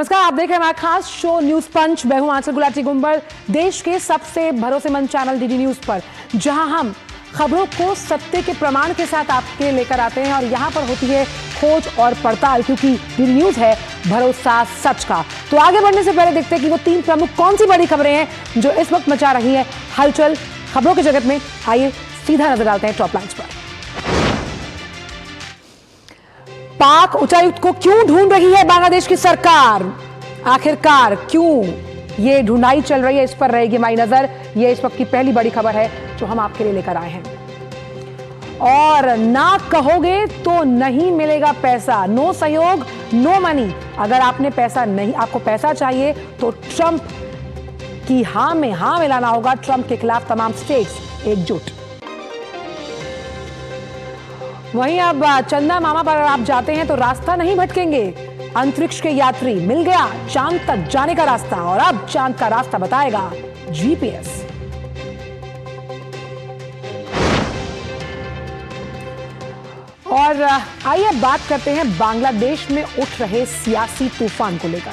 नमस्कार, आप देख रहे हैं हमारा खास शो न्यूज पंच। मैं हूं आंचल गुलाटी गुंबर, देश के सबसे भरोसेमंद चैनल डीडी न्यूज पर, जहां हम खबरों को सत्य के प्रमाण के साथ आपके लेकर आते हैं और यहां पर होती है खोज और पड़ताल, क्योंकि डीडी न्यूज है भरोसा सच का। तो आगे बढ़ने से पहले देखते हैं कि वो 3 प्रमुख कौन सी बड़ी खबरें हैं जो इस वक्त मचा रही है हलचल खबरों के जगत में। आइए सीधा नजर डालते हैं टॉप लाइन्स पर। पाक उच्चायुक्त को क्यों ढूंढ रही है बांग्लादेश की सरकार? आखिरकार क्यों ये ढूंढाई चल रही है, इस पर रहेगी हमारी नजर। ये इस वक्त की पहली बड़ी खबर है जो हम आपके लिए लेकर आए हैं। और ना कहोगे तो नहीं मिलेगा पैसा, नो सहयोग नो मनी। अगर आपने पैसा नहीं, आपको पैसा चाहिए तो ट्रंप की हां में हां मिलाना होगा। ट्रंप के खिलाफ तमाम स्टेट्स एकजुट। वहीं अब चंदा मामा पर आप जाते हैं तो रास्ता नहीं भटकेंगे। अंतरिक्ष के यात्री मिल गया चांद तक जाने का रास्ता, और अब चांद का रास्ता बताएगा जीपीएस। और आइए बात करते हैं बांग्लादेश में उठ रहे सियासी तूफान को लेकर।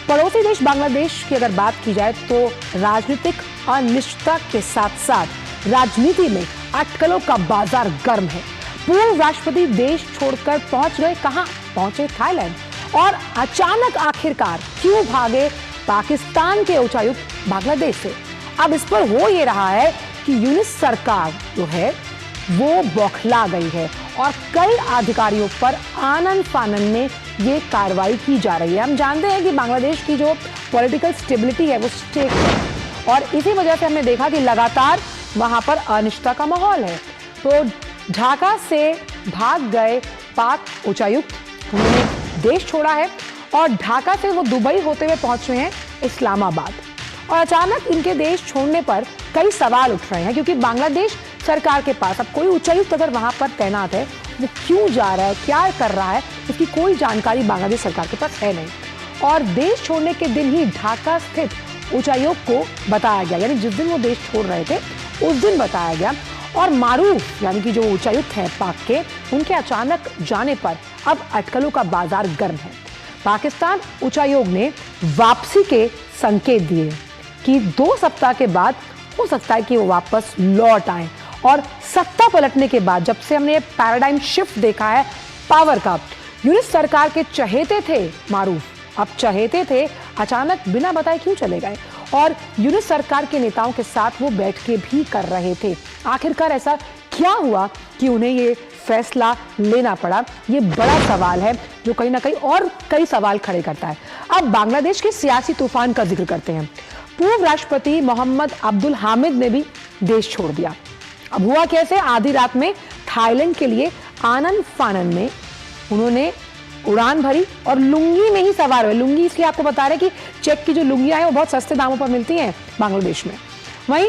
पड़ोसी देश बांग्लादेश की अगर बात की जाए तो राजनीतिक अनिश्चितता के साथ साथ राजनीति में अटकलों का बाजार गर्म है। पूर्व राष्ट्रपति देश छोड़कर पहुंच गए, कहां पहुंचे? थाईलैंड। और अचानक आखिरकार क्यों भागे पाकिस्तान के उच्चायुक्त बांग्लादेश से? अब इस पर हो ये रहा है कि यूनिस सरकार जो है वो बौखला गई है और कई अधिकारियों पर आनन फानन में ये कार्रवाई की जा रही है। हम जानते हैं कि बांग्लादेश की जो पॉलिटिकल स्टेबिलिटी है वो स्टेक है, और इसी वजह से हमने देखा कि लगातार वहां पर अनिश्चितता का माहौल है। तो ढाका से भाग गए पाक उच्चायुक्त, उन्होंने देश छोड़ा है और ढाका से वो दुबई होते हुए पहुंचे हैं इस्लामाबाद। और अचानक इनके देश छोड़ने पर कई सवाल उठ रहे हैं, क्योंकि बांग्लादेश सरकार के पास अब कोई उच्चायुक्त अगर वहां पर तैनात है, वो क्यों जा रहा है, क्या कर रहा है, इसकी कोई जानकारी बांग्लादेश सरकार के पास है नहीं। और देश छोड़ने के दिन ही ढाका स्थित उच्चायुक्त को बताया गया, यानी जिस दिन वो देश छोड़ रहे थे उस दिन बताया गया। और मारूफ यानी कि जो उच्चायुक्त है पाक के, उनके अचानक जाने पर अब अटकलों का बाजार गर्म है। पाकिस्तान उच्चायोग ने वापसी के संकेत दिए कि 2 सप्ताह के बाद हो सकता है कि वो वापस लौट आए। और सत्ता पलटने के बाद, जब से हमने ये पैराडाइम शिफ्ट देखा है पावर का, यूनिस सरकार के चहेते थे मारूफ, अब चहेते थे अचानक बिना बताए क्यों चले गए, और यूनिस सरकार के नेताओं के साथ वो बैठ के भी कर रहे थे। आखिरकार ऐसा क्या हुआ कि उन्हें ये फैसला लेना पड़ा? ये बड़ा सवाल है जो कहीं ना कहीं और कई सवाल खड़े करता है। अब बांग्लादेश के सियासी तूफान का जिक्र करते हैं। पूर्व राष्ट्रपति मोहम्मद अब्दुल हामिद ने भी देश छोड़ दिया। अब हुआ कैसे? आधी रात में थाईलैंड के लिए आनन फानन में उन्होंने उड़ान भरी और लुंगी में ही सवार हुए। लुंगी इसलिए आपको बता रहे कि चेक की जो लुंगियां हैं वो बहुत सस्ते दामों पर मिलती हैं बांग्लादेश में। वहीं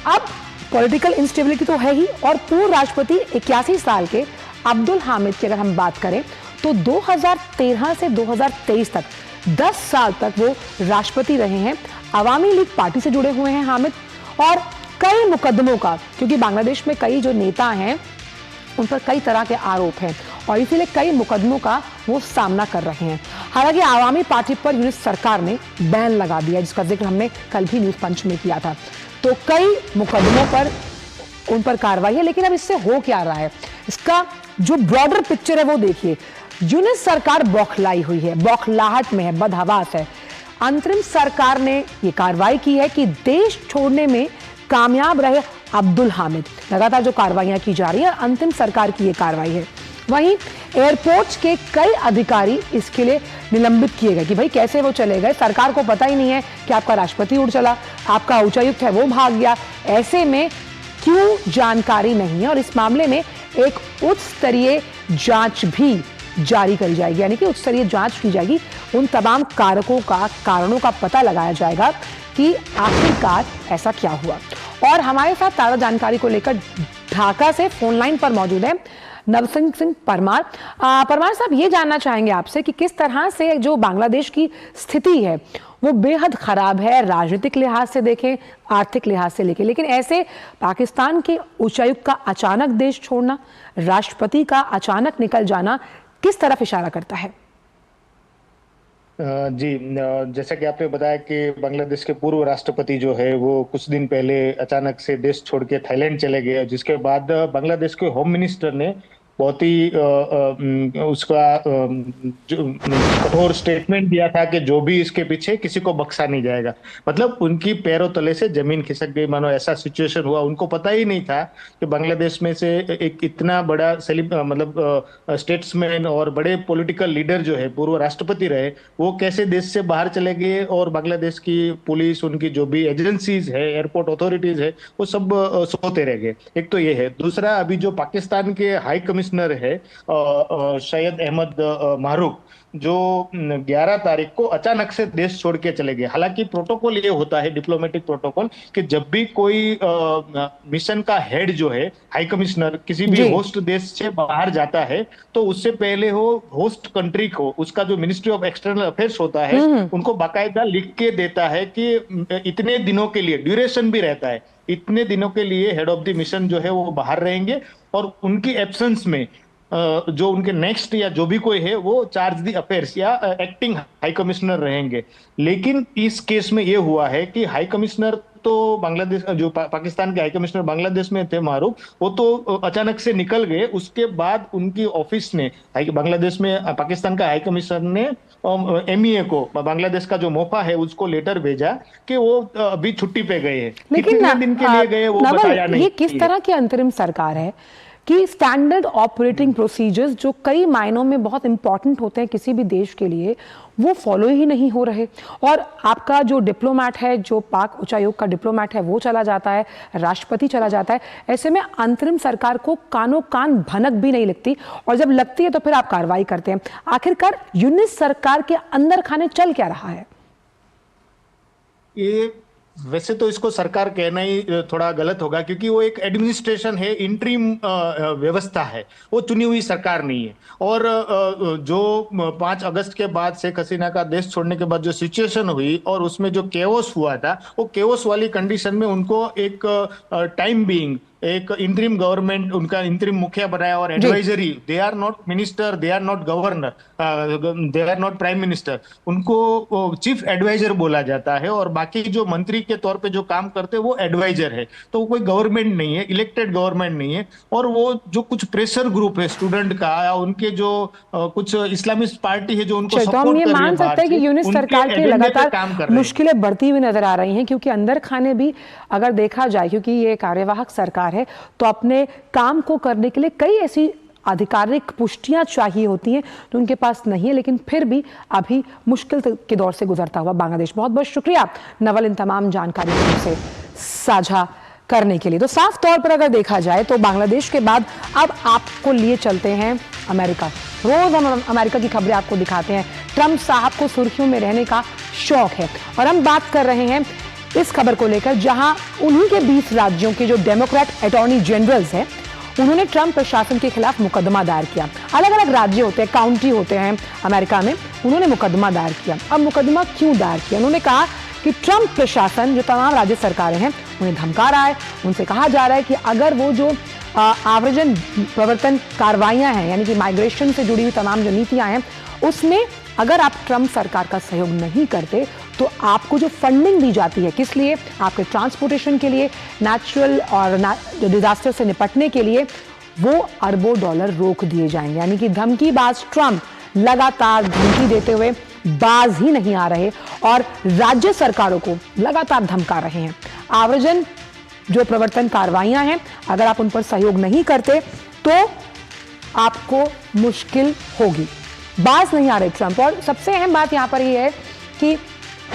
अब पॉलिटिकल इंस्टेबिलिटी तो है ही, और पूर्व राष्ट्रपति 81 साल के अब्दुल हामिद की अगर हम बात करें तो 2013 से 2023 तक 10 साल तक वो राष्ट्रपति रहे हैं। अवामी लीग पार्टी से जुड़े हुए हैं हामिद, और कई मुकदमों का, क्योंकि बांग्लादेश में कई जो नेता हैं उन पर कई तरह के आरोप हैं और इसीलिए कई मुकदमों का वो सामना कर रहे हैं। हालांकि आवामी पार्टी पर यूनिस सरकार ने बैन लगा दिया, जिसका जिक्र हमने कल भी न्यूज पंच में किया था। तो कई मुकदमों पर उन पर कार्रवाई है, लेकिन अब इससे हो क्या रहा है, इसका जो ब्रॉडर पिक्चर है वो देखिए। यूनिस सरकार बौखलाई हुई है, बौखलाहट में है, बदहवास है। अंतरिम सरकार ने ये कार्रवाई की है कि देश छोड़ने में कामयाब रहे अब्दुल हामिद। लगातार जो कार्रवाइयां की जा रही है, अंतिम सरकार की ये कार्रवाई है। वहीं एयरपोर्ट्स के कई अधिकारी इसके लिए निलंबित किए गए कि भाई कैसे वो चले गए, सरकार को पता ही नहीं है कि आपका राष्ट्रपति उड़ चला, आपका उच्चायुक्त है वो भाग गया, ऐसे में क्यों जानकारी नहीं है। और इस मामले में एक उच्च स्तरीय जांच भी जारी करी जाएगी, यानी कि उच्च स्तरीय जांच की जाएगी। उन तमाम कारकों का, कारणों का पता लगाया जाएगा कि आखिरकार ऐसा क्या हुआ। और हमारे साथ ताज़ा जानकारी को लेकर ढाका से फोन लाइन पर मौजूद है नवसिंह सिंह परमार। परमार साहब, ये जानना चाहेंगे आपसे कि किस तरह से जो बांग्लादेश की स्थिति है वो बेहद खराब है, राजनीतिक लिहाज से देखें, आर्थिक लिहाज से लेके, लेकिन ऐसे पाकिस्तान के उच्चायुक्त का अचानक देश छोड़ना, राष्ट्रपति का अचानक निकल जाना किस तरफ इशारा करता है? जी, जैसा कि आपने बताया कि बांग्लादेश के पूर्व राष्ट्रपति जो है वो कुछ दिन पहले अचानक से देश छोड़ के थाईलैंड चले गए, जिसके बाद बांग्लादेश के होम मिनिस्टर ने बहुत ही उसका कठोर स्टेटमेंट दिया था कि जो भी इसके पीछे किसी को बख्शा नहीं जाएगा। मतलब उनकी पैरों तले से जमीन खिसक गई, मानो ऐसा सिचुएशन हुआ। उनको पता ही नहीं था कि बांग्लादेश में से एक इतना बड़ा मतलब स्टेट्समैन और बड़े पॉलिटिकल लीडर जो है, पूर्व राष्ट्रपति रहे, वो कैसे देश से बाहर चले गए। और बांग्लादेश की पुलिस, उनकी जो भी एजेंसीज है, एयरपोर्ट अथॉरिटीज है, वो सब सोते रह गए। एक तो ये है। दूसरा, अभी जो पाकिस्तान के हाई कमिश्नर है सैयद अहमद मारूक, जो 11 तारीख को अचानक से देश छोड़ के चले गए। हालांकि प्रोटोकॉल ये होता है, डिप्लोमेटिक प्रोटोकॉल, कि जब भी कोई मिशन का हेड जो है, हाई कमिश्नर, किसी भी जी। होस्ट देश से बाहर जाता है, तो उससे पहले हो होस्ट कंट्री को, उसका जो मिनिस्ट्री ऑफ एक्सटर्नल अफेयर्स होता है, हम्म। उनको बाकायदा लिख के देता है कि इतने दिनों के लिए, ड्यूरेशन भी रहता है, इतने दिनों के लिए हेड ऑफ द मिशन जो है वो बाहर रहेंगे। और उनकी एब्सेंस में जो उनके नेक्स्ट या जो भी कोई है, वो चार्ज दी अफेयर्स या एक्टिंग हाई कमिश्नर रहेंगे। लेकिन इस केस में ये हुआ है कि हाई कमिश्नर तो बांग्लादेश, जो पाकिस्तान के हाई कमिश्नर बांग्लादेश में थे मारूफ, वो तो अचानक से निकल गए। उसके बाद उनकी ऑफिस ने, बांग्लादेश में पाकिस्तान का हाई कमिश्नर ने एमईए को, बांग्लादेश का जो मोफा है, उसको लेटर भेजा कि वो अभी छुट्टी पे गए हैं। लेकिन कितने दिन के लिए गए वो नवल, बताया ये नहीं। किस तरह की अंतरिम सरकार है कि स्टैंडर्ड ऑपरेटिंग प्रोसीजर्स जो कई मायनों में बहुत इंपॉर्टेंट होते हैं किसी भी देश के लिए, वो फॉलो ही नहीं हो रहे। और आपका जो डिप्लोमैट है, जो पाक उच्चायोग का डिप्लोमैट है, वो चला जाता है, राष्ट्रपति चला जाता है। ऐसे में अंतरिम सरकार को कानों कान भनक भी नहीं लगती, और जब लगती है तो फिर आप कार्रवाई करते हैं। आखिरकार यूनिस सरकार के अंदर खाने चल क्या रहा है? ये वैसे तो इसको सरकार कहना ही थोड़ा गलत होगा, क्योंकि वो एक एडमिनिस्ट्रेशन है, इंटरिम व्यवस्था है, वो चुनी हुई सरकार नहीं है। और जो 5 अगस्त के बाद शेख हसीना का देश छोड़ने के बाद जो सिचुएशन हुई और उसमें जो केओस हुआ था, वो केओस वाली कंडीशन में उनको एक टाइम बीइंग एक इंटरिम गवर्नमेंट, उनका इंटरिम मुखिया बनाया। और जी। Advisory, they are not minister, they are not governor, they are not prime minister, उनको चीफ एडवाइजर बोला जाता है। और बाकी जो मंत्री के तौर पे जो काम करते हैं वो एडवाइजर है। तो वो कोई गवर्नमेंट नहीं है, इलेक्टेड गवर्नमेंट नहीं है। और वो जो कुछ प्रेशर ग्रुप है स्टूडेंट का, या उनके जो कुछ इस्लामिस्ट पार्टी है जो उनको तो हम सपोर्ट ये कर रही है मान बाहर सकते हैं कि से, यूनिस उनके सरकार के एजेंडे पे लगातार काम कर रहे हैं। मुश्किलें बढ़ती हुई नजर आ रही हैं, क्योंकि अंदर खाने भी अगर देखा जाए, क्योंकि ये कार्यवाहक सरकार है, तो अपने काम को करने के लिए कई ऐसी आधिकारिक पुष्टियां चाहिए होती हैं जो उनके पास नहीं है। लेकिन फिर भी अभी मुश्किल के दौर से गुजरता हुआ बांग्लादेश। बहुत बहुत शुक्रिया नवल, इन तमाम जानकारियों से साझा करने के लिए। तो साफ तौर पर अगर देखा जाए तो बांग्लादेश के बाद अब आपको लिए चलते हैं अमेरिका। रोज हम अमेरिका की खबरें आपको दिखाते हैं। ट्रंप साहब को सुर्खियों में रहने का शौक है, और हम बात कर रहे हैं इस खबर को लेकर, जहां उन्हीं के 20 राज्यों के जो डेमोक्रेट अटॉर्नी जनरल्स हैं, उन्होंने ट्रंप प्रशासन के खिलाफ मुकदमा दायर किया। अलग अलग राज्य होते हैं, काउंटी होते हैं अमेरिका में, उन्होंने मुकदमा दायर किया। अब मुकदमा क्यों दायर किया? उन्होंने कहा कि ट्रंप प्रशासन, जो तमाम राज्य सरकारें हैं, उन्हें धमका रहा है। उनसे कहा जा रहा है कि अगर वो जो आव्रजन प्रवर्तन कार्रवाइयां हैं, यानी कि माइग्रेशन से जुड़ी हुई तमाम जो नीतियां हैं, उसमें अगर आप ट्रंप सरकार का सहयोग नहीं करते तो आपको जो फंडिंग दी जाती है, किस लिए? आपके ट्रांसपोर्टेशन के लिए, नेचुरल और डिजास्टर से निपटने के लिए, वो अरबों डॉलर रोक दिए जाएंगे। यानी कि धमकीबाज ट्रंप लगातार धमकी देते हुए बाज ही नहीं आ रहे, और राज्य सरकारों को लगातार धमका रहे हैं। आव्रजन जो प्रवर्तन कार्रवाइयां हैं, अगर आप उन पर सहयोग नहीं करते तो आपको मुश्किल होगी। बाज नहीं आ रहे ट्रंप। और सबसे अहम बात यहां पर यह है कि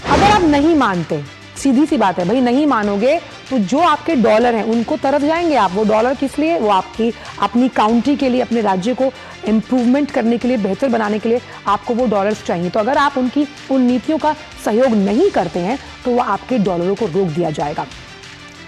अगर आप नहीं मानते, सीधी सी बात है भाई, नहीं मानोगे तो जो आपके डॉलर हैं उनको तरफ जाएंगे आप। वो डॉलर किस लिए? वो आपकी अपनी काउंटी के लिए, अपने राज्य को इंप्रूवमेंट करने के लिए, बेहतर बनाने के लिए आपको वो डॉलर्स चाहिए। तो अगर आप उनकी उन नीतियों का सहयोग नहीं करते हैं तो वो आपके डॉलरों को रोक दिया जाएगा।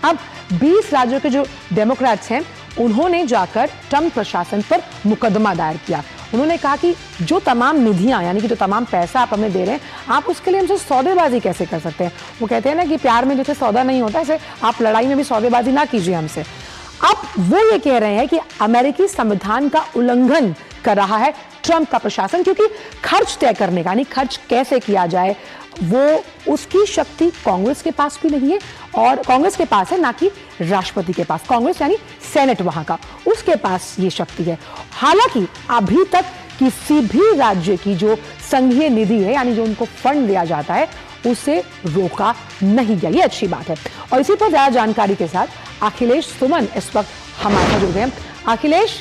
अब 20 राज्यों के जो डेमोक्रेट्स हैं, उन्होंने जाकर ट्रंप प्रशासन पर मुकदमा दायर किया। उन्होंने कहा कि जो तमाम निधियां, यानी कि जो तमाम पैसा आप हमें दे रहे हैं, आप उसके लिए हमसे सौदेबाजी कैसे कर सकते हैं? वो कहते हैं ना कि प्यार में जैसे सौदा नहीं होता, ऐसे आप लड़ाई में भी सौदेबाजी ना कीजिए हमसे। अब वो ये कह रहे हैं कि अमेरिकी संविधान का उल्लंघन कर रहा है ट्रंप का प्रशासन, क्योंकि खर्च तय करने का, यानी खर्च कैसे किया जाए, वो उसकी शक्ति कांग्रेस के पास भी नहीं है, और कांग्रेस के पास है ना कि राष्ट्रपति के पास। कांग्रेस यानी सेनेट वहां का, उसके पास ये शक्ति है। हालांकि अभी तक किसी भी राज्य की जो संघीय निधि है, यानी जो उनको फंड दिया जाता है, उसे रोका नहीं गया। ये अच्छी बात है। और इसी पर ज्यादा जानकारी के साथ अखिलेश सुमन इस वक्त हमारे साथ जुड़ गए हैं। अखिलेश,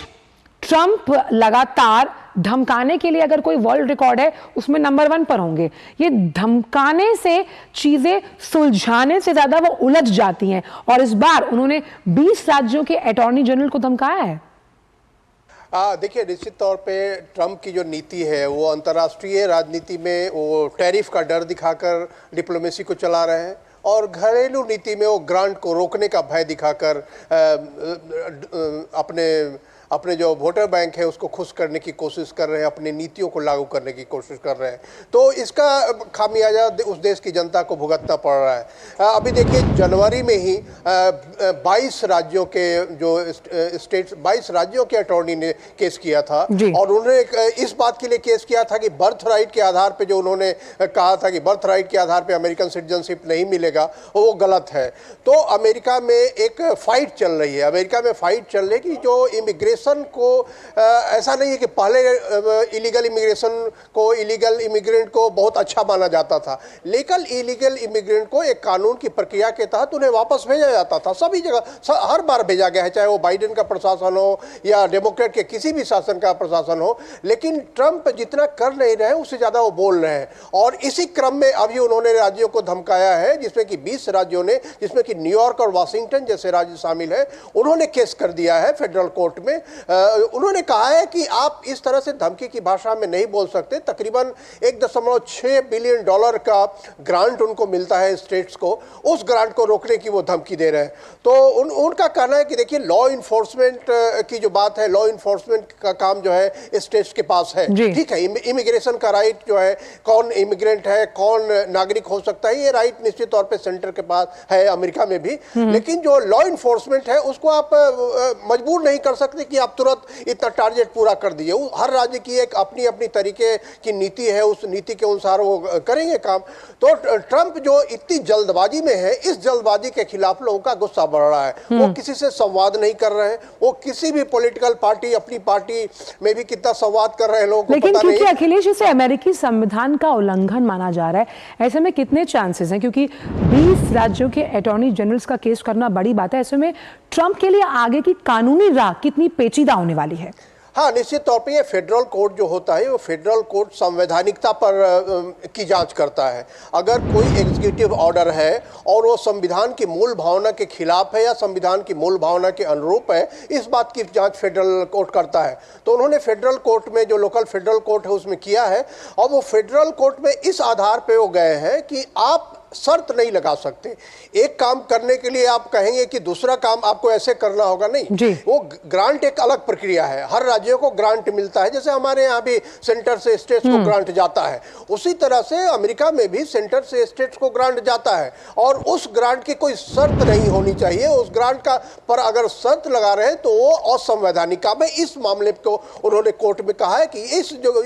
ट्रंप लगातार धमकाने के लिए अगर कोई वर्ल्ड रिकॉर्ड है उसमें नंबर 1 पर होंगे। ये धमकाने से चीजें सुलझाने से ज्यादा वो उलझ जाती हैं, और इस बार उन्होंने 20 राज्यों के अटॉर्नी जनरल को धमकाया है। देखिए, निश्चित तौर पे ट्रंप की जो नीति है वो अंतर्राष्ट्रीय राजनीति में वो टैरिफ का डर दिखाकर डिप्लोमेसी को चला रहे हैं, और घरेलू नीति में वो ग्रांट को रोकने का भय दिखाकर अपने जो वोटर बैंक है उसको खुश करने की कोशिश कर रहे हैं, अपनी नीतियों को लागू करने की कोशिश कर रहे हैं। तो इसका खामियाजा उस देश की जनता को भुगतना पड़ रहा है। अभी देखिए, जनवरी में ही 22 राज्यों के जो स्टेट्स 22 राज्यों के अटॉर्नी ने केस किया था, और उन्होंने इस बात के लिए केस किया था कि बर्थ राइट के आधार पर, जो उन्होंने कहा था कि बर्थ राइट के आधार पर अमेरिकन सिटीजनशिप नहीं मिलेगा, वो गलत है। तो अमेरिका में एक फाइट चल रही है, अमेरिका में फाइट चल रही है कि जो इमिग्रेशन को ऐसा नहीं है कि पहले इलीगल इमिग्रेशन को, इलीगल इमिग्रेंट को बहुत अच्छा माना जाता था, लेकिन इलीगल इमिग्रेंट को एक कानून की प्रक्रिया के तहत उन्हें वापस भेजा जाता था। सभी जगह हर बार भेजा गया है, चाहे वो बाइडेन का प्रशासन हो या डेमोक्रेट के किसी भी शासन का प्रशासन हो। लेकिन ट्रंप जितना कर नहीं रहे उससे ज्यादा वो बोल रहे हैं, और इसी क्रम में अभी उन्होंने राज्यों को धमकाया है, जिसमें कि 20 राज्यों ने, जिसमें कि न्यूयॉर्क और वाशिंगटन जैसे राज्य शामिल है, उन्होंने केस कर दिया है फेडरल कोर्ट में। उन्होंने कहा है कि आप इस तरह से धमकी की भाषा में नहीं बोल सकते। तकरीबन $1.6 बिलियन का ग्रांट उनको मिलता है स्टेट्स को, उस ग्रांट को रोकने की वो धमकी दे रहे हैं। तो उनका कहना है कि देखिए, लॉ इन्फोर्समेंट की जो बात है, लॉ इन्फोर्समेंट का काम जो है स्टेट्स के पास है। ठीक है, इमिग्रेशन का राइट जो है, कौन इमिग्रेंट है, कौन नागरिक हो सकता है, ये राइट निश्चित तौर पर सेंटर के पास है, अमेरिका में भी। लेकिन जो लॉ इन्फोर्समेंट है उसको आप मजबूर नहीं कर सकते कि आप तुरंत इतना टारगेट पूरा कर दिए। हर राज्य की एक अपनी अपनी तरीके की नीति है, उस नीति के अनुसार वो करेंगे काम। तो ट्रंप जो इतनी जल्दबाजी में है, इस जल्दबाजी के खिलाफ लोगों का गुस्सा बढ़ रहा है। वो किसी से संवाद नहीं कर रहे हैं, वो किसी भी पॉलिटिकल पार्टी, अपनी पार्टी में भी कितना संवाद कर रहे हैं लोगों को लेकिन पता क्योंकि नहीं। अखिलेश, इसे अमेरिकी संविधान का उल्लंघन माना जा रहा है, ऐसे में कितने चांसेस हैं? क्योंकि 20 राज्यों के अटॉर्नी जनरल्स का केस करना बड़ी बात है। ऐसे में ट्रंप के लिए आगे की कानूनी राह कितनी पेचीदा होने वाली है? हाँ, निश्चित तौर पे ये फेडरल कोर्ट जो होता है, वो फेडरल कोर्ट संवैधानिकता पर की जांच करता है। अगर कोई एग्जीक्यूटिव ऑर्डर है और वो संविधान की मूल भावना के खिलाफ है या संविधान की मूल भावना के अनुरूप है, इस बात की जांच फेडरल कोर्ट करता है। तो उन्होंने फेडरल कोर्ट में, जो लोकल फेडरल कोर्ट है, उसमें किया है, और वो फेडरल कोर्ट में इस आधार पर वो गए हैं कि आप शर्त नहीं लगा सकते। एक काम करने के लिए आप कहेंगे कि दूसरा काम आपको ऐसे करना होगा, नहीं। वो ग्रांट एक अलग प्रक्रिया है, हर राज्यों को ग्रांट मिलता है, जैसे हमारे यहाँ भी सेंटर से स्टेट्स को ग्रांट जाता है, उसी तरह से अमेरिका में भी सेंटर से स्टेट्स को ग्रांट जाता है। और उस ग्रांट की कोई शर्त नहीं होनी चाहिए। उस ग्रांट का पर अगर शर्त लगा रहे हैं तो वो असंवैधानिक काम है। इस मामले को उन्होंने कोर्ट में कहा है कि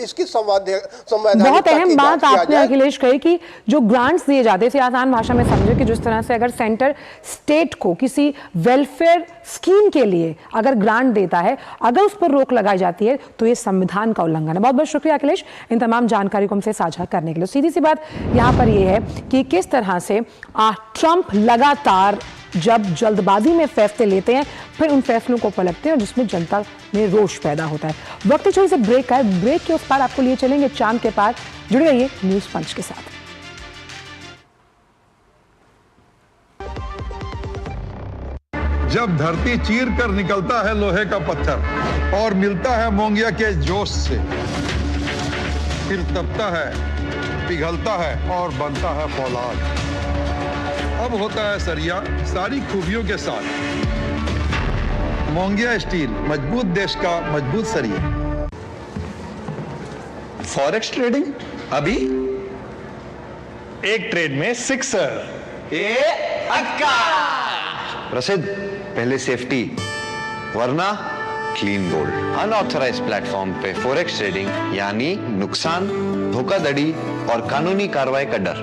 इसकी संवैधानिक बहुत अहम बात आपने अखिलेश कही कि जो ग्रांट्स दिए जाते, आसान भाषा में समझे कि जिस तरह से अगर सेंटर स्टेट को किसी वेलफेयर स्कीम के लिए अगर ग्रांट देता है, अगर उस पर रोक लगाई जाती है तो ये संविधान का उल्लंघन है। बहुत बहुत शुक्रिया अखिलेश, इन तमाम जानकारी को हमसे साझा करने के लिए। सीधी सी बात यहां पर यह है कि किस तरह से ट्रंप लगातार जब जल्दबाजी में फैसले लेते हैं, फिर उन फैसलों को पलटते हैं और जिसमें जनता में रोष पैदा होता है। वक्त छोड़ी से ब्रेक का है, ब्रेक के उस पार आपको लिए चलेंगे चांद के पार। जुड़े रहिए न्यूज पंच के साथ। जब धरती चीर कर निकलता है लोहे का पत्थर और मिलता है मोंगिया के जोश से, फिर तपता है, पिघलता है और बनता है फौलाद। अब होता है सरिया सारी खूबियों के साथ। मोंगिया स्टील, मजबूत देश का मजबूत सरिया। फॉरेक्स ट्रेडिंग अभी एक ट्रेड में सिक्सर। प्रसिद्ध, पहले सेफ्टी वरना क्लीन बोल्ड। अनऑथराइज प्लेटफॉर्म पे फॉरेक्स ट्रेडिंग यानी नुकसान, धोखाधड़ी और कानूनी कार्रवाई का डर।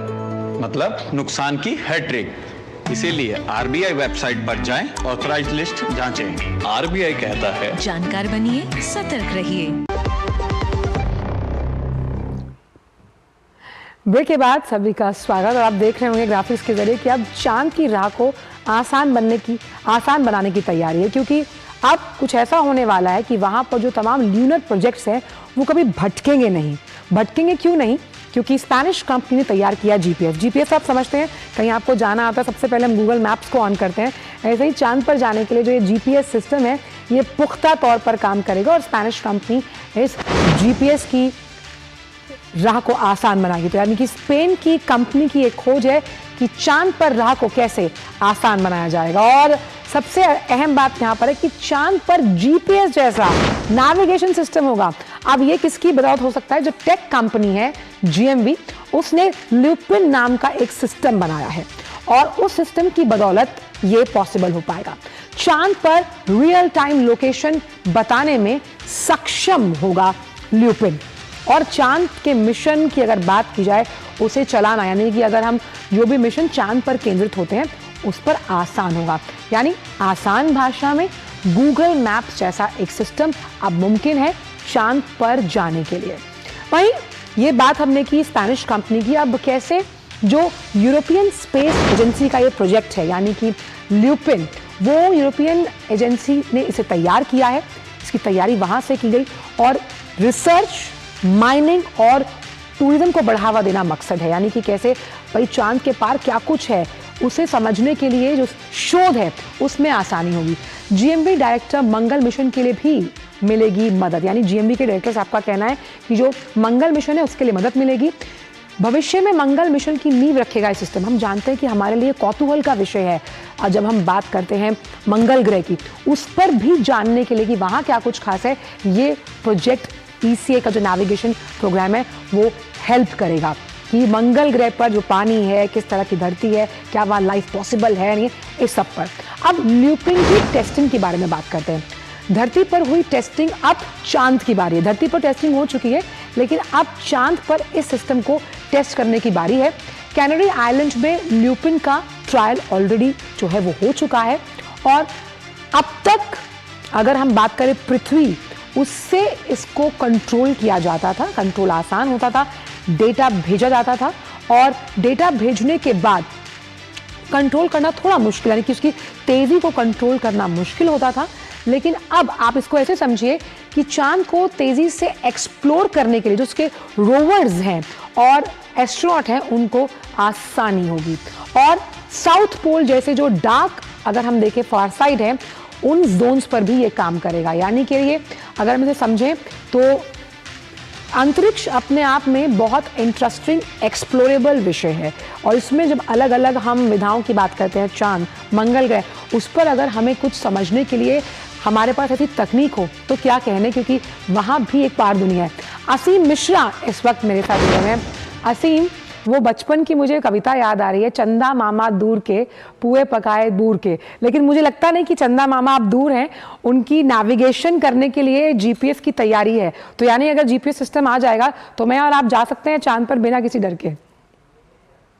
मतलब नुकसान की हैट्रिक। इसीलिए आरबीआई वेबसाइट पर जाएं, ऑथराइज्ड लिस्ट जांचें। आरबीआई कहता है, जानकार बनिए, सतर्क रहिए। ब्रेक के बाद सभी का स्वागत। और आप देख रहे होंगे ग्राफिक्स के जरिए कि अब चांद की राह को आसान बनाने की तैयारी है, क्योंकि अब कुछ ऐसा होने वाला है कि वहां पर जो तमाम ल्यूनर प्रोजेक्ट्स हैं वो कभी भटकेंगे नहीं। भटकेंगे क्यों नहीं? क्योंकि स्पेनिश कंपनी ने तैयार किया जीपीएस आप समझते हैं, कहीं आपको जाना आता है सबसे पहले हम गूगल मैप्स को ऑन करते हैं। ऐसे ही चांद पर जाने के लिए जो ये जीपीएस सिस्टम है ये पुख्ता तौर पर काम करेगा और स्पेनिश कंपनी इस जीपीएस की राह को आसान बनाएगी। तो यानी कि स्पेन की कंपनी की एक खोज है कि चांद पर राह को कैसे आसान बनाया जाएगा। और सबसे अहम बात यहाँ पर है कि चांद पर जीपीएस जैसा नेविगेशन सिस्टम होगा। अब ये किसकी बदौलत हो सकता है? जो टेक कंपनी है GMV, उसने ल्यूपिन नाम का एक सिस्टम बनाया है और उस सिस्टम की बदौलत ये पॉसिबल हो पाएगा। चांद पर रियल टाइम लोकेशन बताने में सक्षम होगा ल्यूपिन। और चांद के मिशन की अगर बात की जाए, उसे चलाना यानी कि अगर हम जो भी मिशन चांद पर केंद्रित होते हैं उस पर आसान होगा। यानी आसान भाषा में गूगल मैप्स जैसा एक सिस्टम अब मुमकिन है चांद पर जाने के लिए। वहीं ये बात हमने की स्पेनिश कंपनी की। अब कैसे जो यूरोपियन स्पेस एजेंसी का ये प्रोजेक्ट है यानी कि ल्यूपिन, वो यूरोपियन एजेंसी ने इसे तैयार किया है। इसकी तैयारी वहां से की गई और रिसर्च, माइनिंग और टूरिज्म को बढ़ावा देना मकसद है। यानी कि कैसे भाई चांद के पार क्या कुछ है उसे समझने के लिए जो शोध है उसमें आसानी होगी। GMV डायरेक्टर मंगल मिशन के लिए भी मिलेगी मदद। यानी GMV के डायरेक्टर साहब का कहना है कि जो मंगल मिशन है उसके लिए मदद मिलेगी। भविष्य में मंगल मिशन की नींव रखेगा ये सिस्टम। हम जानते हैं कि हमारे लिए कौतूहल का विषय है और जब हम बात करते हैं मंगल ग्रह की, उस पर भी जानने के लिए कि वहाँ क्या कुछ खास है, ये प्रोजेक्ट ECA का जो नेविगेशन प्रोग्राम है वो हेल्प करेगा कि मंगल ग्रह पर जो पानी है, किस तरह की धरती है, क्या वहाँ लाइफ पॉसिबल है नहीं, इस सब पर। अब ल्यूपिन की टेस्टिंग के बारे में बात करते हैं। धरती पर हुई टेस्टिंग, अब चांद की बारी है। धरती पर टेस्टिंग हो चुकी है लेकिन अब चांद पर इस सिस्टम को टेस्ट करने की बारी है। कैनरी आइलैंड में ल्यूपिन का ट्रायल ऑलरेडी जो है वो हो चुका है और अब तक अगर हम बात करें पृथ्वी, उससे इसको कंट्रोल किया जाता था, कंट्रोल आसान होता था, डेटा भेजा जाता था और डेटा भेजने के बाद कंट्रोल करना थोड़ा मुश्किल, यानी कि उसकी तेजी को कंट्रोल करना मुश्किल होता था। लेकिन अब आप इसको ऐसे समझिए कि चांद को तेजी से एक्सप्लोर करने के लिए जो उसके रोवर्स हैं और एस्ट्रोनॉट हैं उनको आसानी होगी। और साउथ पोल जैसे जो डार्क, अगर हम देखें फार साइड है, उन जोन्स पर भी ये काम करेगा। यानी कि ये अगर हम इसे समझें तो अंतरिक्ष अपने आप में बहुत इंटरेस्टिंग एक्सप्लोरेबल विषय है और इसमें जब अलग अलग हम विधाओं की बात करते हैं, चांद, मंगल ग्रह, उस पर अगर हमें कुछ समझने के लिए हमारे पास ऐसी तकनीक हो तो क्या कहने, क्योंकि वहाँ भी एक पार दुनिया है। असीम मिश्रा इस वक्त मेरे साथ जुड़े हैं। असीम, वो बचपन की मुझे कविता याद आ रही है, चंदा मामा दूर के पुए पकाए दूर के, लेकिन मुझे लगता नहीं कि चंदा मामा आप दूर हैं, उनकी नेविगेशन करने के लिए जीपीएस की तैयारी है। तो यानी अगर जीपीएस सिस्टम आ जाएगा तो मैं और आप जा सकते हैं चांद पर बिना किसी डर के।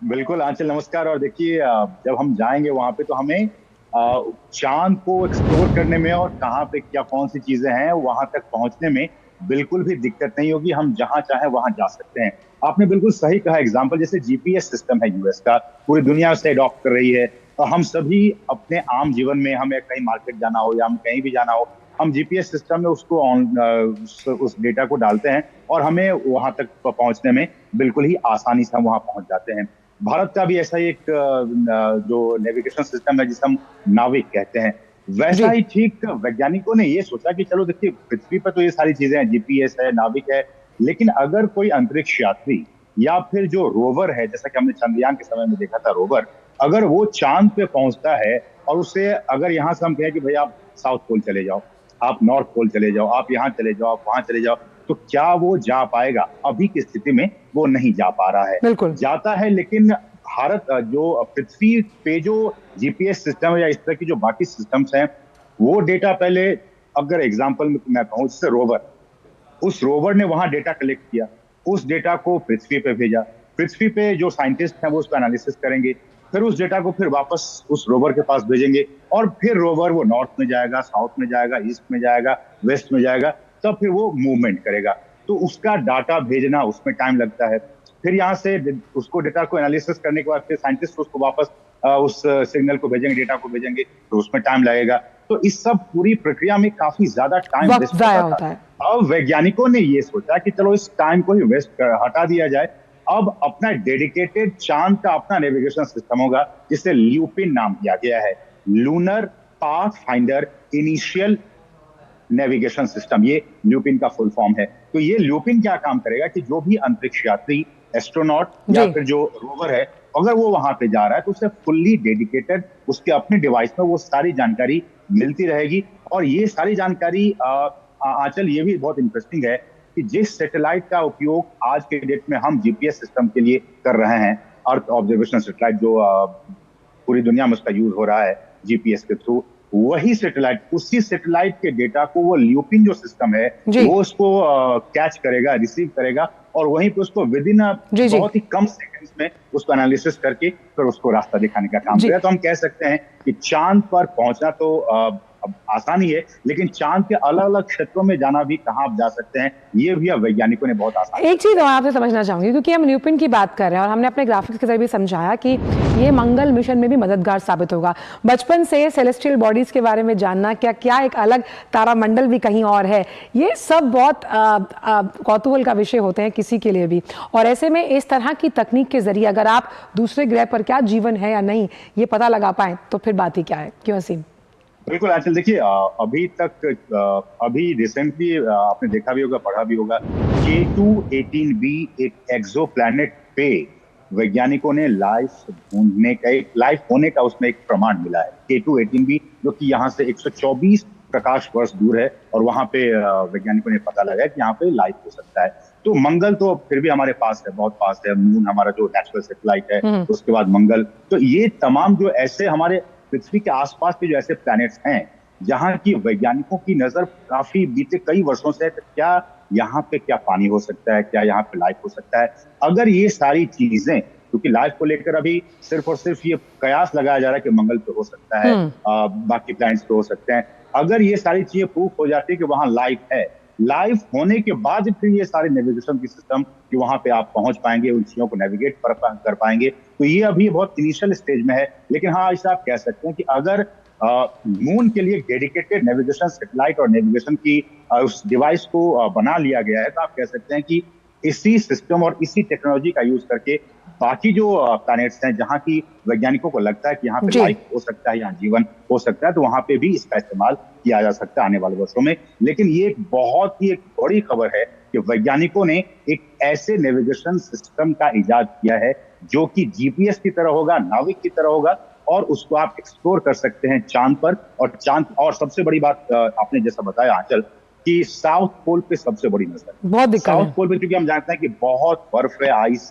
बिल्कुल आंचल, नमस्कार। और देखिए, जब हम जाएंगे वहां पे तो हमें चांद को एक्सप्लोर करने में और कहाँ पे क्या कौन सी चीजें हैं वहां तक पहुंचने में बिल्कुल भी दिक्कत नहीं होगी। हम जहां चाहे वहां जा सकते हैं। आपने बिल्कुल सही कहा। एग्जाम्पल जैसे जीपीएस सिस्टम है यूएस का, पूरी दुनिया से अडॉप्ट कर रही है और हम सभी अपने आम जीवन में, हमें कहीं मार्केट जाना हो या हम कहीं भी जाना हो, हम जीपीएस सिस्टम में उसको उस डेटा को डालते हैं और हमें वहां तक पहुंचने में बिल्कुल ही आसानी से हम वहां पहुंच जाते हैं। भारत का भी ऐसा ही एक जो नेविगेशन सिस्टम है जिसे हम नाविक कहते हैं, वैसा ही ठीक वैज्ञानिकों ने ये सोचा कि चलो देखिए, पृथ्वी पर तो ये सारी चीजें हैं, जीपीएस है, नाविक है, लेकिन अगर कोई अंतरिक्ष यात्री या फिर जो रोवर है, जैसा कि हमने चंद्रयान के समय में देखा था रोवर, अगर वो चांद पे पहुंचता है और उसे अगर यहाँ से हम कहें कि भाई आप साउथ पोल चले जाओ, आप नॉर्थ पोल चले जाओ, आप यहाँ चले जाओ, आप वहां चले जाओ, तो क्या वो जा पाएगा? अभी की स्थिति में वो नहीं जा पा रहा है। बिल्कुल जाता है, लेकिन भारत जो पृथ्वी पे जो जीपीएस सिस्टम है या इस तरह की जो बाकी सिस्टम्स हैं, वो डेटा पहले अगर एग्जाम्पल में मैं कहूँ, जैसे रोवर, उस रोवर ने वहां डेटा कलेक्ट किया, उस डेटा को पृथ्वी पे भेजा, पृथ्वी पे जो साइंटिस्ट हैं वो उसका एनालिसिस करेंगे, फिर उस डेटा को फिर वापस उस रोवर के पास भेजेंगे, और फिर रोवर वो नॉर्थ में जाएगा, साउथ में जाएगा, ईस्ट में जाएगा, वेस्ट में जाएगा, तब फिर वो मूवमेंट करेगा। तो उसका डाटा भेजना, उसमें टाइम लगता है। फिर यहाँ से उसको डेटा को एनालिसिस करने के बाद फिर साइंटिस्ट उसको वापस उस सिग्नल को भेजेंगे, डेटा को भेजेंगे, तो उसमें टाइम लगेगा। तो इस सब पूरी प्रक्रिया में काफी ज्यादा टाइम वेस्ट होता है। अब वैज्ञानिकों ने ये सोचा कि चलो इस टाइम को ही वेस्ट हटा दिया जाए, अब अपना डेडिकेटेड चांद का अपना नेविगेशन सिस्टम होगा, जिसे ल्यूपिन नाम दिया गया है, lunar pathfinder initial navigation system. ये ल्यूपिन का फुल फॉर्म है। तो ये ल्यूपिन क्या काम करेगा कि जो भी अंतरिक्ष यात्री, एस्ट्रोनॉट या फिर जो रोवर है, अगर वो वहां पे जा रहा है तो उसे फुल्ली डेडिकेटेड उसके अपने डिवाइस में वो सारी जानकारी मिलती रहेगी। और ये सारी जानकारी आंचल, ये भी बहुत इंटरेस्टिंग है कि जिस सैटेलाइट का उपयोग आज के डेट में हम जीपीएस सिस्टम के लिए कर रहे हैं, अर्थ ऑब्जर्वेशन सैटेलाइट, जो पूरी दुनिया में उसका यूज हो रहा है जीपीएस के थ्रू, वही सैटेलाइट, उसी सैटेलाइट के डेटा को वो ल्यूपिन जो सिस्टम है वो उसको कैच करेगा, रिसीव करेगा, और वहीं पे उसको विद इन बहुत ही कम सेकंड्स में उसको एनालिसिस करके फिर उसको रास्ता दिखाने का काम करेगा। तो हम कह सकते हैं कि चांद पर पहुंचना तो अब आसानी है, लेकिन चांद के अलग अलग क्षेत्रों में जाना भी, कहाँ आप जा सकते हैं, ये भी अब वैज्ञानिकों ने बहुत आसान। एक चीज और आपसे समझना चाहूंगी, क्योंकि हम ल्यूपिन की बात कर रहे हैं और हमने अपने ग्राफिक्स के जरिए भी समझाया कि ये मंगल मिशन में भी मददगार साबित होगा। बचपन से सेलेस्टियल बॉडीज के बारे में जानना, क्या एक अलग तारामंडल भी कहीं और है, ये सब बहुत कौतूहल का विषय होते हैं किसी के लिए भी। और ऐसे में इस तरह की तकनीक के जरिए अगर आप दूसरे ग्रह पर क्या जीवन है या नहीं ये पता लगा पाए तो फिर बात ही क्या है। क्यों असीम? बिल्कुल आंचल, देखिए अभी तक अभी रिसेंटली आपने देखा भी होगा, पढ़ा भी होगा, K2-18b एक एक्सो प्लैनेट पे वैज्ञानिकों ने लाइफ ढूंढने का, लाइफ होने का उसमें एक प्रमाण मिला है। K2-18b जो कि यहाँ से 124 प्रकाश वर्ष दूर है, और वहां पे वैज्ञानिकों ने पता लगाया कि यहाँ पे लाइफ हो सकता है। तो मंगल तो फिर भी हमारे पास है, बहुत पास है, मून हमारा जो नेचुरल सैटेलाइट है, उसके बाद मंगल। तो ये तमाम जो ऐसे हमारे पृथ्वी के आसपास के जो ऐसे प्लैनेट्स हैं जहां की वैज्ञानिकों की नजर काफी बीते कई वर्षों से है, तो क्या यहाँ पे क्या पानी हो सकता है, क्या यहाँ पे लाइफ हो सकता है। अगर ये सारी चीजें, क्योंकि लाइफ को लेकर अभी सिर्फ और सिर्फ ये कयास लगाया जा रहा है कि मंगल पे हो सकता है, बाकी प्लैनेट्स पे हो सकते हैं, अगर ये सारी चीजें प्रूफ हो जाती है कि वहां लाइफ है, लाइफ होने के बाद फिर ये सारे नेविगेशन की सिस्टम कि वहां पे आप पहुंच पाएंगे, उन चीजों को नेविगेट कर पाएंगे, तो ये अभी बहुत इनिशियल स्टेज में है। लेकिन हाँ, ऐसा आप कह सकते हैं कि अगर मून के लिए डेडिकेटेड नेविगेशन सैटेलाइट और नेविगेशन की उस डिवाइस को बना लिया गया है, तो आप कह सकते हैं कि इसी सिस्टम और इसी टेक्नोलॉजी का यूज करके बाकी जो प्लैनेट्स हैं जहां की वैज्ञानिकों को लगता है कि यहाँ पे लाइफ हो सकता है, यहाँ जीवन हो सकता है, तो वहां पे भी इसका इस्तेमाल किया जा सकता है आने वाले वर्षों में। लेकिन ये एक बहुत ही एक बड़ी खबर है कि वैज्ञानिकों ने एक ऐसे नेविगेशन सिस्टम का इजाद किया है जो कि जीपीएस की तरह होगा, नाविक की तरह होगा, और उसको आप एक्सप्लोर कर सकते हैं चांद पर। और सबसे बड़ी बात आपने जैसा बताया आंचल कि साउथ पोल पे सबसे बड़ी नजर, बहुत दिक्कत है साउथ पोल पे, क्योंकि हम जानते हैं कि बहुत बर्फ है, आइस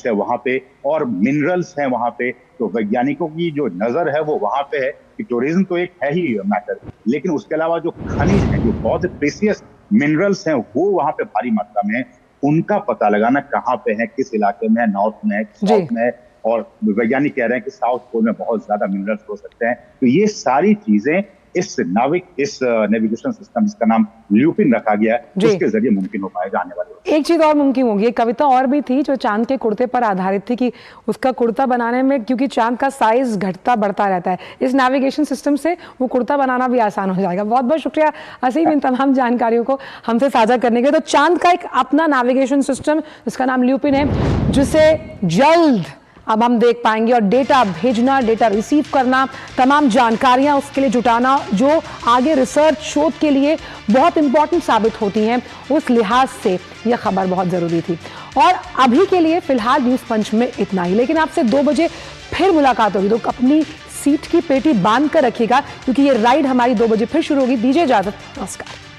है वहां पे, और मिनरल्स हैं वहां पे। तो वैज्ञानिकों की जो नजर है वो वहां पे है कि टूरिज्म तो एक है ही मैटर, लेकिन उसके अलावा जो खनिज है, जो बहुत प्रेशियस मिनरल्स हैं, वो वहां पे भारी मात्रा में है। उनका पता लगाना कहाँ पे है, किस इलाके में है, नॉर्थ में है, साउथ में है, और वैज्ञानिक कह रहे हैं कि साउथ पोल में बहुत ज्यादा मिनरल्स हो सकते हैं। तो ये सारी चीजें इस नेविगेशन सिस्टम, जिसका नाम ल्यूपिन रखा गया है, उसके जरिए मुमकिन हो पाएगा आने वाले। एक चीज और मुमकिन होगी, एक कविता और भी थी जो चांद के कुर्ते पर आधारित थी कि उसका कुर्ता बनाने में, क्योंकि चांद का साइज घटता बढ़ता रहता है, इस नेविगेशन सिस्टम से वो कुर्ता बनाना भी आसान हो जाएगा। बहुत बहुत शुक्रिया असीम इन तमाम जानकारियों को हमसे साझा करने के लिए। तो चांद का एक अपना नेविगेशन सिस्टम जिसका नाम ल्यूपिन है, जिसे जल्द अब हम देख पाएंगे, और डेटा भेजना, डेटा रिसीव करना, तमाम जानकारियां उसके लिए जुटाना जो आगे रिसर्च शोध के लिए बहुत इंपॉर्टेंट साबित होती हैं, उस लिहाज से यह खबर बहुत ज़रूरी थी। और अभी के लिए फिलहाल न्यूज़ पंच में इतना ही, लेकिन आपसे 2 बजे फिर मुलाकात होगी, तो अपनी सीट की पेटी बांध कर रखिएगा, क्योंकि ये राइड हमारी 2 बजे फिर शुरू होगी। दीजिए इजाजत, नमस्कार।